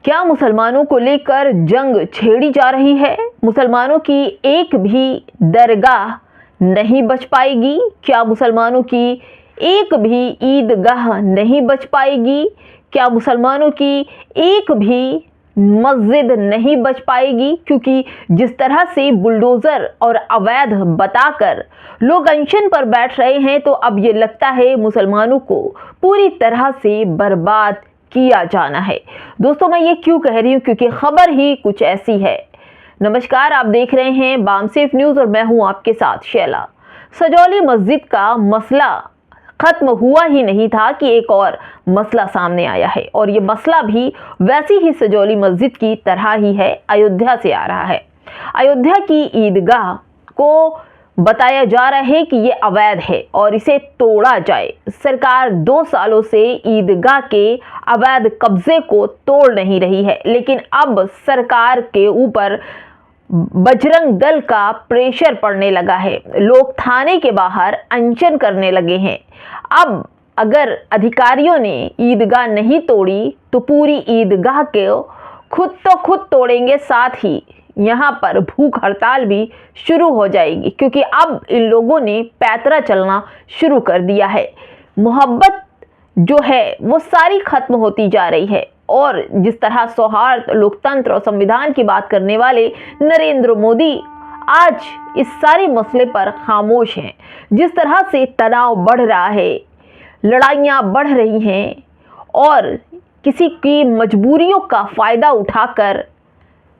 क्या मुसलमानों को लेकर जंग छेड़ी जा रही है? मुसलमानों की एक भी दरगाह नहीं बच पाएगी? क्या मुसलमानों की एक भी ईदगाह नहीं बच पाएगी? क्या मुसलमानों की एक भी मस्जिद नहीं बच पाएगी? क्योंकि जिस तरह से बुलडोज़र और अवैध बताकर लोग अनशन पर बैठ रहे हैं, तो अब ये लगता है मुसलमानों को पूरी तरह से बर्बाद किया जाना है। दोस्तों, मैं ये क्यों कह रही हूँ? क्योंकि खबर ही कुछ ऐसी है। नमस्कार, आप देख रहे हैं बामसेफ न्यूज़ और मैं हूँ आपके साथ शैला। सजौली मस्जिद का मसला खत्म हुआ ही नहीं था कि एक और मसला सामने आया है, और ये मसला भी वैसी ही सजौली मस्जिद की तरह ही है, अयोध्या से आ रहा है। अयोध्या की ईदगाह को बताया जा रहा है कि ये अवैध है और इसे तोड़ा जाए। सरकार 2 सालों से ईदगाह के अवैध कब्जे को तोड़ नहीं रही है, लेकिन अब सरकार के ऊपर बजरंग दल का प्रेशर पड़ने लगा है। लोग थाने के बाहर अनशन करने लगे हैं। अब अगर अधिकारियों ने ईदगाह नहीं तोड़ी तो पूरी ईदगाह को खुद तोड़ेंगे, साथ ही यहाँ पर भूख हड़ताल भी शुरू हो जाएगी, क्योंकि अब इन लोगों ने पैतरा चलना शुरू कर दिया है। मोहब्बत जो है वो सारी खत्म होती जा रही है, और जिस तरह सौहार्द, लोकतंत्र और संविधान की बात करने वाले नरेंद्र मोदी आज इस सारे मसले पर खामोश हैं। जिस तरह से तनाव बढ़ रहा है, लड़ाइयाँ बढ़ रही हैं और किसी की मजबूरियों का फ़ायदा उठाकर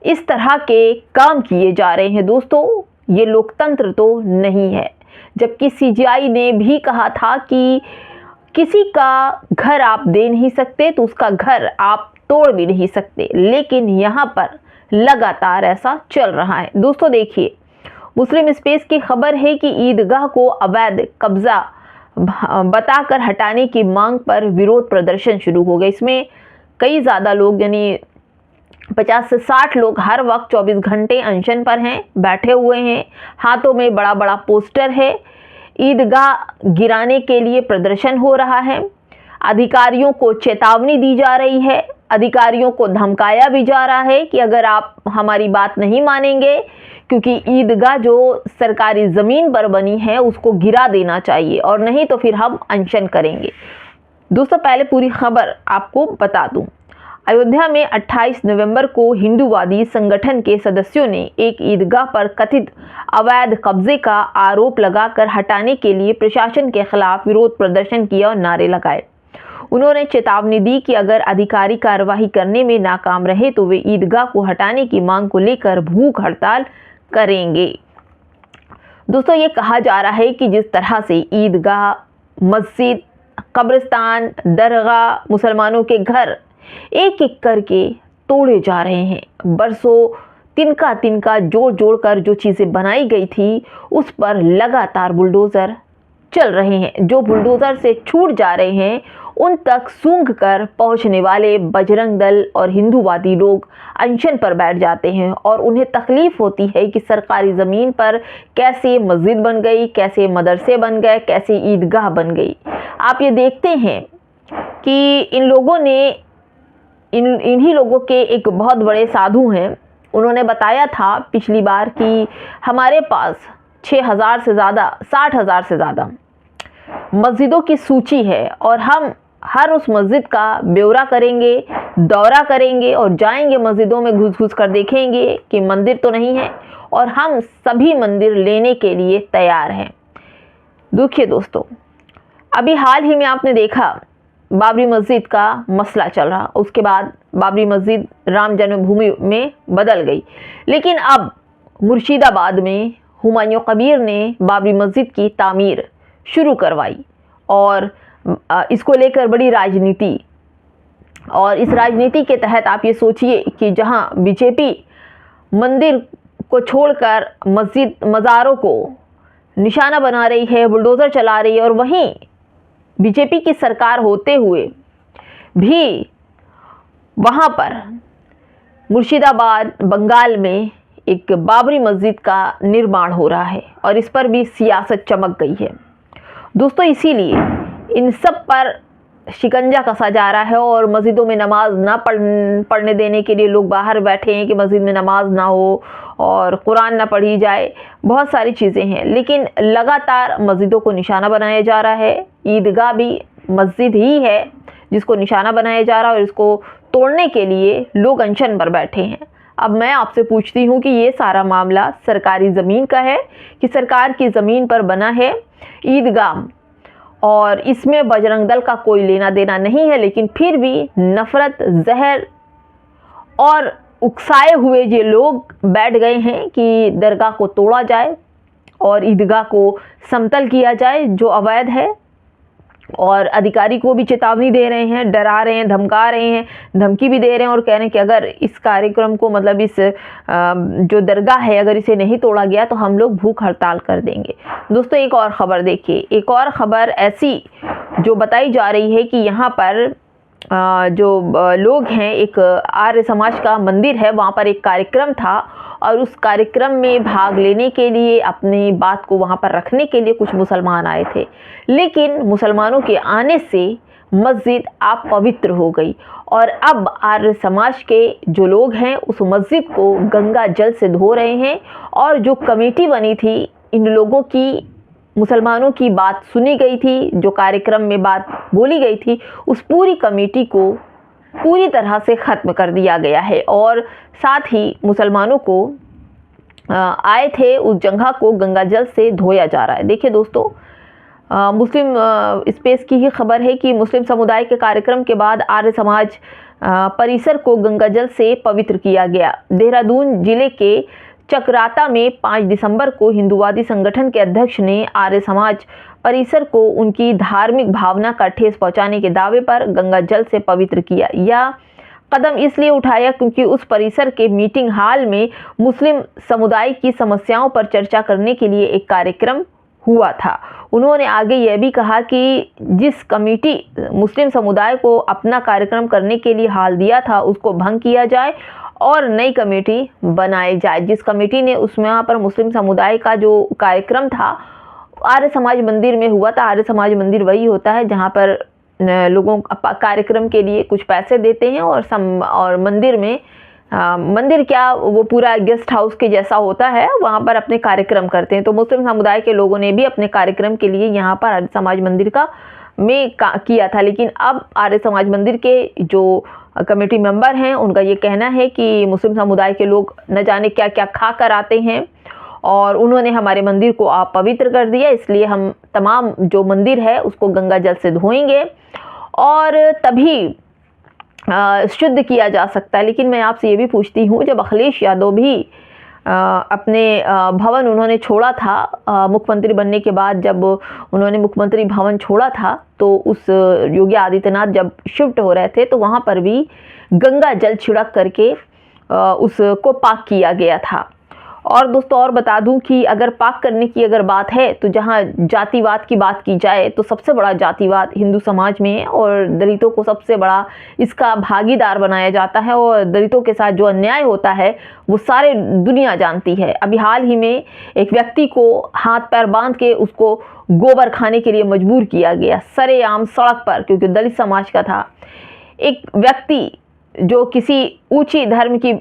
इस तरह के काम किए जा रहे हैं। दोस्तों, ये लोकतंत्र तो नहीं है। जबकि सीजेआई ने भी कहा था कि किसी का घर आप दे नहीं सकते तो उसका घर आप तोड़ भी नहीं सकते, लेकिन यहाँ पर लगातार ऐसा चल रहा है। दोस्तों देखिए, मुस्लिम स्पेस की खबर है कि ईदगाह को अवैध कब्जा बताकर हटाने की मांग पर विरोध प्रदर्शन शुरू हो गए। इसमें कई ज़्यादा लोग, यानी 50 से 60 लोग हर वक्त 24 घंटे अनशन पर हैं, बैठे हुए हैं। हाथों में बड़ा बड़ा पोस्टर है। ईदगाह गिराने के लिए प्रदर्शन हो रहा है। अधिकारियों को चेतावनी दी जा रही है। अधिकारियों को धमकाया भी जा रहा है कि अगर आप हमारी बात नहीं मानेंगे, क्योंकि ईदगाह जो सरकारी ज़मीन पर बनी है उसको गिरा देना चाहिए, और नहीं तो फिर हम अनशन करेंगे। दोस्तों, पहले पूरी खबर आपको बता दूं। अयोध्या में 28 नवंबर को हिंदूवादी संगठन के सदस्यों ने एक ईदगाह पर कथित अवैध कब्जे का आरोप लगाकर हटाने के लिए प्रशासन के खिलाफ विरोध प्रदर्शन किया और नारे लगाए। उन्होंने चेतावनी दी कि अगर अधिकारी कार्रवाई करने में नाकाम रहे तो वे ईदगाह को हटाने की मांग को लेकर भूख हड़ताल करेंगे। दोस्तों, ये कहा जा रहा है कि जिस तरह से ईदगाह, मस्जिद, कब्रिस्तान, दरगाह, मुसलमानों के घर एक एक करके तोड़े जा रहे हैं। बरसों तिनका तिनका जोड़ जोड़ कर जो चीज़ें बनाई गई थी उस पर लगातार बुलडोज़र चल रहे हैं। जो बुलडोज़र से छूट जा रहे हैं उन तक सूंघ कर पहुंचने वाले बजरंग दल और हिंदूवादी लोग अनशन पर बैठ जाते हैं, और उन्हें तकलीफ होती है कि सरकारी ज़मीन पर कैसे मस्जिद बन गई, कैसे मदरसे बन गए, कैसे ईदगाह बन गई। आप ये देखते हैं कि इन लोगों ने इन्हीं लोगों के एक बहुत बड़े साधु हैं, उन्होंने बताया था पिछली बार कि हमारे पास 6,000 से ज़्यादा, 60,000 से ज़्यादा मस्जिदों की सूची है, और हम हर उस मस्जिद का ब्यौरा करेंगे, दौरा करेंगे और जाएंगे मस्जिदों में, घुस घुस कर देखेंगे कि मंदिर तो नहीं है, और हम सभी मंदिर लेने के लिए तैयार हैं। देखिए दोस्तों, अभी हाल ही में आपने देखा बाबरी मस्जिद का मसला चल रहा, उसके बाद बाबरी मस्जिद राम जन्मभूमि में बदल गई, लेकिन अब मुर्शिदाबाद में हुमायूं कबीर ने बाबरी मस्जिद की तामीर शुरू करवाई, और इसको लेकर बड़ी राजनीति, और इस राजनीति के तहत आप ये सोचिए कि जहां बीजेपी मंदिर को छोड़कर मस्जिद, मज़ारों को निशाना बना रही है, बुलडोज़र चला रही है, और वहीं बीजेपी की सरकार होते हुए भी वहाँ पर मुर्शिदाबाद, बंगाल में एक बाबरी मस्जिद का निर्माण हो रहा है, और इस पर भी सियासत चमक गई है। दोस्तों, इसीलिए इन सब पर शिकंजा कसा जा रहा है और मस्जिदों में नमाज ना पढ़ने देने के लिए लोग बाहर बैठे हैं कि मस्जिद में नमाज ना हो और कुरान ना पढ़ी जाए, बहुत सारी चीज़ें हैं। लेकिन लगातार मस्जिदों को निशाना बनाया जा रहा है। ईदगाह भी मस्जिद ही है जिसको निशाना बनाया जा रहा है और इसको तोड़ने के लिए लोग अनशन पर बैठे हैं। अब मैं आपसे पूछती हूँ कि ये सारा मामला सरकारी ज़मीन का है कि सरकार की ज़मीन पर बना है ईदगाह, और इसमें बजरंग दल का कोई लेना देना नहीं है, लेकिन फिर भी नफ़रत, जहर और उकसाए हुए ये लोग बैठ गए हैं कि दरगाह को तोड़ा जाए और ईदगाह को समतल किया जाए जो अवैध है। और अधिकारी को भी चेतावनी दे रहे हैं, डरा रहे हैं, धमका रहे हैं, धमकी भी दे रहे हैं और कह रहे हैं कि अगर इस कार्यक्रम को, मतलब इस जो दरगाह है, अगर इसे नहीं तोड़ा गया तो हम लोग भूख हड़ताल कर देंगे। दोस्तों एक और ख़बर देखिए, एक और ख़बर ऐसी जो बताई जा रही है कि यहाँ पर जो लोग हैं, एक आर्य समाज का मंदिर है, वहाँ पर एक कार्यक्रम था और उस कार्यक्रम में भाग लेने के लिए, अपनी बात को वहाँ पर रखने के लिए कुछ मुसलमान आए थे, लेकिन मुसलमानों के आने से मस्जिद अपवित्र हो गई और अब आर्य समाज के जो लोग हैं उस मस्जिद को गंगा जल से धो रहे हैं। और जो कमेटी बनी थी, इन लोगों की, मुसलमानों की बात सुनी गई थी, जो कार्यक्रम में बात बोली गई थी, उस पूरी कमेटी को पूरी तरह से ख़त्म कर दिया गया है और साथ ही मुसलमानों को आए थे उस जगह को गंगा जल से धोया जा रहा है। देखिए दोस्तों, मुस्लिम स्पेस की ही खबर है कि मुस्लिम समुदाय के कार्यक्रम के बाद आर्य समाज परिसर को गंगा जल से पवित्र किया गया। देहरादून जिले के चकराता में 5 दिसंबर को हिंदूवादी संगठन के अध्यक्ष ने आर्य समाज परिसर को उनकी धार्मिक भावना का ठेस पहुंचाने के दावे पर गंगा जल से पवित्र किया। यह कदम इसलिए उठाया क्योंकि उस परिसर के मीटिंग हॉल में मुस्लिम समुदाय की समस्याओं पर चर्चा करने के लिए एक कार्यक्रम हुआ था। उन्होंने आगे यह भी कहा कि जिस कमेटी मुस्लिम समुदाय को अपना कार्यक्रम करने के लिए हाल दिया था उसको भंग किया जाए और नई कमेटी बनाई जाए। जिस कमेटी ने उसमें वहाँ पर मुस्लिम समुदाय का जो कार्यक्रम था आर्य समाज मंदिर में हुआ था। आर्य समाज मंदिर वही होता है जहाँ पर लोगों कार्यक्रम के लिए कुछ पैसे देते हैं और मंदिर में मंदिर क्या, वो पूरा गेस्ट हाउस के जैसा होता है, वहाँ पर अपने कार्यक्रम करते हैं। तो मुस्लिम समुदाय के लोगों ने भी अपने कार्यक्रम के लिए यहाँ पर आर्य समाज मंदिर किया था। लेकिन अब आर्य समाज मंदिर के जो कमेटी मेंबर हैं उनका ये कहना है कि मुस्लिम समुदाय के लोग न जाने क्या क्या खा कर आते हैं और उन्होंने हमारे मंदिर को अपवित्र कर दिया, इसलिए हम तमाम जो मंदिर है उसको गंगा जल से धोएंगे और तभी शुद्ध किया जा सकता है। लेकिन मैं आपसे ये भी पूछती हूँ, जब अखिलेश यादव भी अपने भवन उन्होंने छोड़ा था मुख्यमंत्री बनने के बाद, जब उन्होंने मुख्यमंत्री भवन छोड़ा था तो उस योगी आदित्यनाथ जब शिफ्ट हो रहे थे तो वहाँ पर भी गंगा जल छिड़क करके उसको पाक किया गया था। और दोस्तों और बता दूं कि अगर पाक करने की अगर बात है तो जहां जातिवाद की बात की जाए तो सबसे बड़ा जातिवाद हिंदू समाज में है और दलितों को सबसे बड़ा इसका भागीदार बनाया जाता है और दलितों के साथ जो अन्याय होता है वो सारे दुनिया जानती है। अभी हाल ही में एक व्यक्ति को हाथ पैर बांध के उसको गोबर खाने के लिए मजबूर किया गया सरेआम सड़क पर, क्योंकि दलित समाज का था। एक व्यक्ति जो किसी ऊंची धर्म की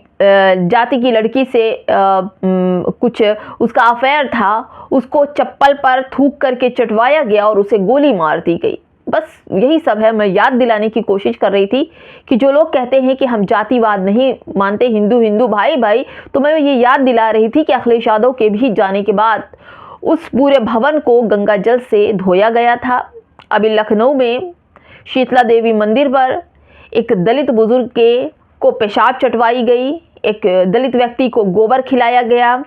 जाति की लड़की से कुछ उसका अफेयर था, उसको चप्पल पर थूक करके चटवाया गया और उसे गोली मार दी गई। बस यही सब है। मैं याद दिलाने की कोशिश कर रही थी कि जो लोग कहते हैं कि हम जातिवाद नहीं मानते, हिंदू हिंदू भाई भाई, तो मैं ये याद दिला रही थी कि अखिलेश यादव के भी जाने के बाद उस पूरे भवन को गंगा जल से धोया गया था। अभी लखनऊ में शीतला देवी मंदिर पर एक दलित बुजुर्ग को पेशाब चटवाई गई, एक दलित व्यक्ति को गोबर खिलाया गया,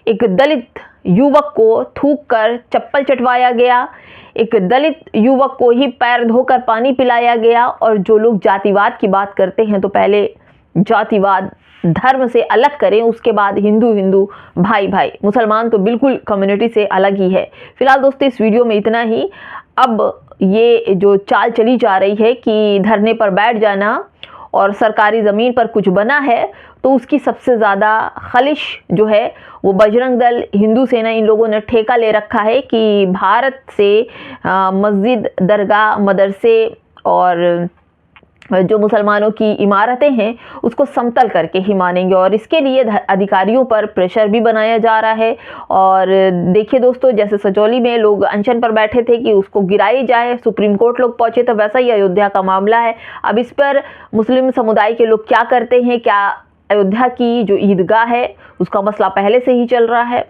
एक दलित युवक को थूक कर चप्पल चटवाया गया, एक दलित युवक को ही पैर धोकर पानी पिलाया गया। और जो लोग जातिवाद की बात करते हैं तो पहले जातिवाद धर्म से अलग करें, उसके बाद हिंदू हिंदू भाई भाई। मुसलमान तो बिल्कुल कम्युनिटी से अलग ही है। फिलहाल दोस्तों इस वीडियो में इतना ही। अब ये जो चाल चली जा रही है कि धरने पर बैठ जाना और सरकारी ज़मीन पर कुछ बना है तो उसकी सबसे ज़्यादा खलिश जो है वो बजरंग दल, हिंदू सेना, इन लोगों ने ठेका ले रखा है कि भारत से मस्जिद, दरगाह, मदरसे और जो मुसलमानों की इमारतें हैं उसको समतल करके ही मानेंगे। और इसके लिए अधिकारियों पर प्रेशर भी बनाया जा रहा है। और देखिए दोस्तों, जैसे सजौली में लोग अनशन पर बैठे थे कि उसको गिराई जाए, सुप्रीम कोर्ट लोग पहुंचे, तो वैसा ही अयोध्या का मामला है। अब इस पर मुस्लिम समुदाय के लोग क्या करते हैं, क्या अयोध्या की जो ईदगाह है उसका मसला पहले से ही चल रहा है,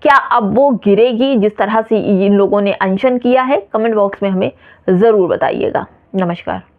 क्या अब वो गिरेगी जिस तरह से इन लोगों ने अनशन किया है? कमेंट बॉक्स में हमें ज़रूर बताइएगा। नमस्कार।